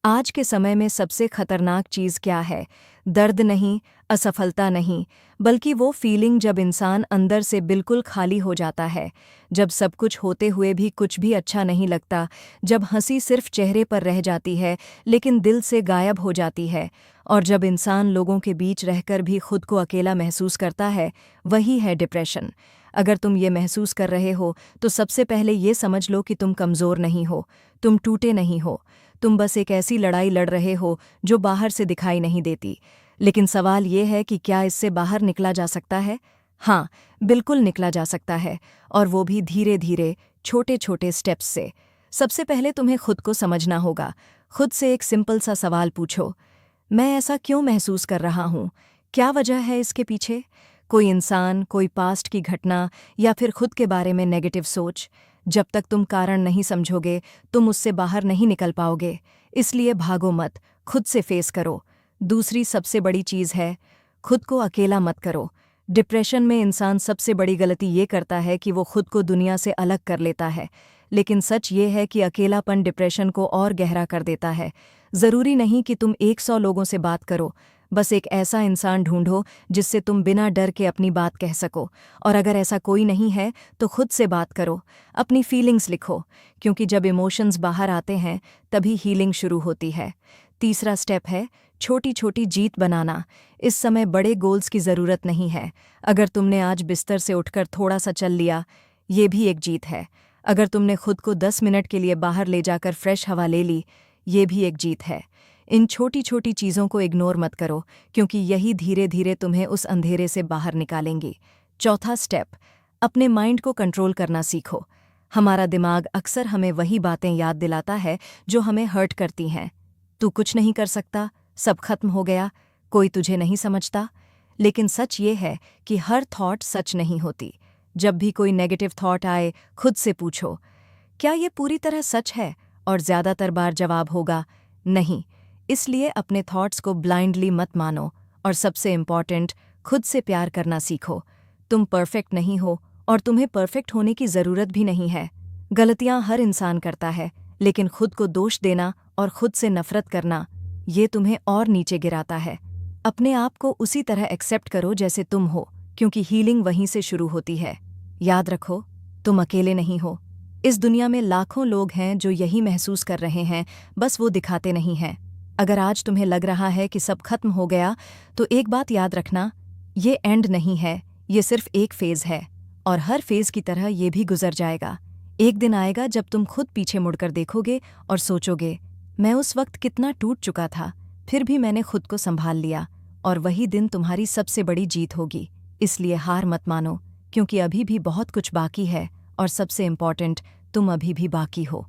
आज के समय में सबसे खतरनाक चीज़ क्या है? दर्द नहीं, असफलता नहीं, बल्कि वो फीलिंग जब इंसान अंदर से बिल्कुल खाली हो जाता है, जब सब कुछ होते हुए भी कुछ भी अच्छा नहीं लगता, जब हंसी सिर्फ चेहरे पर रह जाती है लेकिन दिल से गायब हो जाती है, और जब इंसान लोगों के बीच रहकर भी खुद को अकेला महसूस करता है, वही है डिप्रेशन। अगर तुम ये महसूस कर रहे हो, तो सबसे पहले ये समझ लो कि तुम कमज़ोर नहीं हो, तुम टूटे नहीं हो, तुम बस एक ऐसी लड़ाई लड़ रहे हो जो बाहर से दिखाई नहीं देती। लेकिन सवाल ये है कि क्या इससे बाहर निकला जा सकता है? हाँ, बिल्कुल निकला जा सकता है, और वो भी धीरे धीरे, छोटे छोटे स्टेप्स से। सबसे पहले तुम्हें खुद को समझना होगा। खुद से एक सिंपल सा सवाल पूछो, मैं ऐसा क्यों महसूस कर रहा हूँ? क्या वजह है इसके पीछे? कोई इंसान, कोई पास्ट की घटना, या फिर खुद के बारे में नेगेटिव सोच? जब तक तुम कारण नहीं समझोगे, तुम उससे बाहर नहीं निकल पाओगे। इसलिए भागो मत, खुद से फेस करो। दूसरी सबसे बड़ी चीज़ है, खुद को अकेला मत करो। डिप्रेशन में इंसान सबसे बड़ी गलती ये करता है कि वो खुद को दुनिया से अलग कर लेता है। लेकिन सच ये है कि अकेलापन डिप्रेशन को और गहरा कर देता है। ज़रूरी नहीं कि तुम 100 लोगों से बात करो, बस एक ऐसा इंसान ढूंढो जिससे तुम बिना डर के अपनी बात कह सको। और अगर ऐसा कोई नहीं है, तो खुद से बात करो, अपनी फीलिंग्स लिखो, क्योंकि जब इमोशंस बाहर आते हैं तभी हीलिंग शुरू होती है। तीसरा स्टेप है छोटी छोटी जीत बनाना। इस समय बड़े गोल्स की ज़रूरत नहीं है। अगर तुमने आज बिस्तर से उठकर थोड़ा सा चल लिया, ये भी एक जीत है। अगर तुमने खुद को 10 मिनट के लिए बाहर ले जाकर फ्रेश हवा ले ली, ये भी एक जीत है। इन छोटी छोटी चीज़ों को इग्नोर मत करो, क्योंकि यही धीरे धीरे तुम्हें उस अंधेरे से बाहर निकालेंगी। चौथा स्टेप, अपने माइंड को कंट्रोल करना सीखो। हमारा दिमाग अक्सर हमें वही बातें याद दिलाता है जो हमें हर्ट करती हैं। तू कुछ नहीं कर सकता, सब खत्म हो गया, कोई तुझे नहीं समझता। लेकिन सच ये है कि हर थॉट सच नहीं होती। जब भी कोई नेगेटिव थॉट आए, खुद से पूछो, क्या ये पूरी तरह सच है? और ज़्यादातर बार जवाब होगा नहीं। इसलिए अपने थॉट्स को ब्लाइंडली मत मानो, और सबसे इम्पॉर्टेंट, खुद से प्यार करना सीखो। तुम परफेक्ट नहीं हो, और तुम्हें परफेक्ट होने की ज़रूरत भी नहीं है। गलतियां हर इंसान करता है, लेकिन खुद को दोष देना और खुद से नफरत करना, ये तुम्हें और नीचे गिराता है। अपने आप को उसी तरह एक्सेप्ट करो जैसे तुम हो, क्योंकि हीलिंग वहीं से शुरू होती है। याद रखो, तुम अकेले नहीं हो। इस दुनिया में लाखों लोग हैं जो यही महसूस कर रहे हैं, बस वो दिखाते नहीं हैं। अगर आज तुम्हें लग रहा है कि सब खत्म हो गया, तो एक बात याद रखना, ये एंड नहीं है, ये सिर्फ एक फेज़ है, और हर फेज़ की तरह ये भी गुजर जाएगा। एक दिन आएगा जब तुम खुद पीछे मुड़कर देखोगे और सोचोगे, मैं उस वक्त कितना टूट चुका था, फिर भी मैंने खुद को संभाल लिया। और वही दिन तुम्हारी सबसे बड़ी जीत होगी। इसलिए हार मत मानो, क्योंकि अभी भी बहुत कुछ बाकी है, और सबसे इम्पॉर्टेंट, तुम अभी भी बाकी हो।